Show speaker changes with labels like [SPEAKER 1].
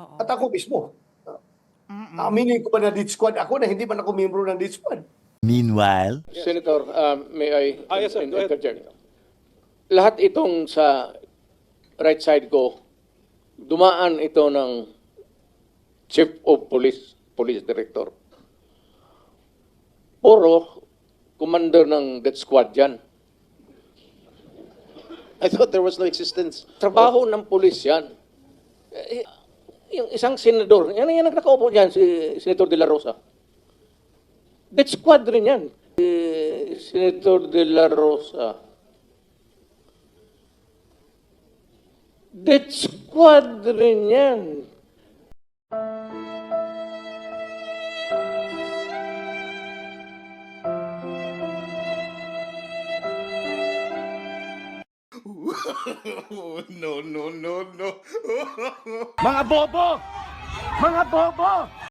[SPEAKER 1] Oo.
[SPEAKER 2] At ako mismo. Aminin ko ba na death squad ako na hindi man ako miyembro ng death squad?
[SPEAKER 3] Meanwhile,
[SPEAKER 4] Senator, may I
[SPEAKER 5] Yes, sir. Go ahead.
[SPEAKER 4] interject? Lahat itong sa right side ko, dumaan ito ng Chief of Police, Police Director. Puro commander ng death squad yan.
[SPEAKER 5] I thought there was no existence.
[SPEAKER 4] Trabaho ng pulis yan. Yung isang senador, yan ang nakaupo dyan, si Senator De La Rosa. Death squad rin yan. Si Senator De La Rosa. Death squad rin yan.
[SPEAKER 3] mga bobo! Mga bobo!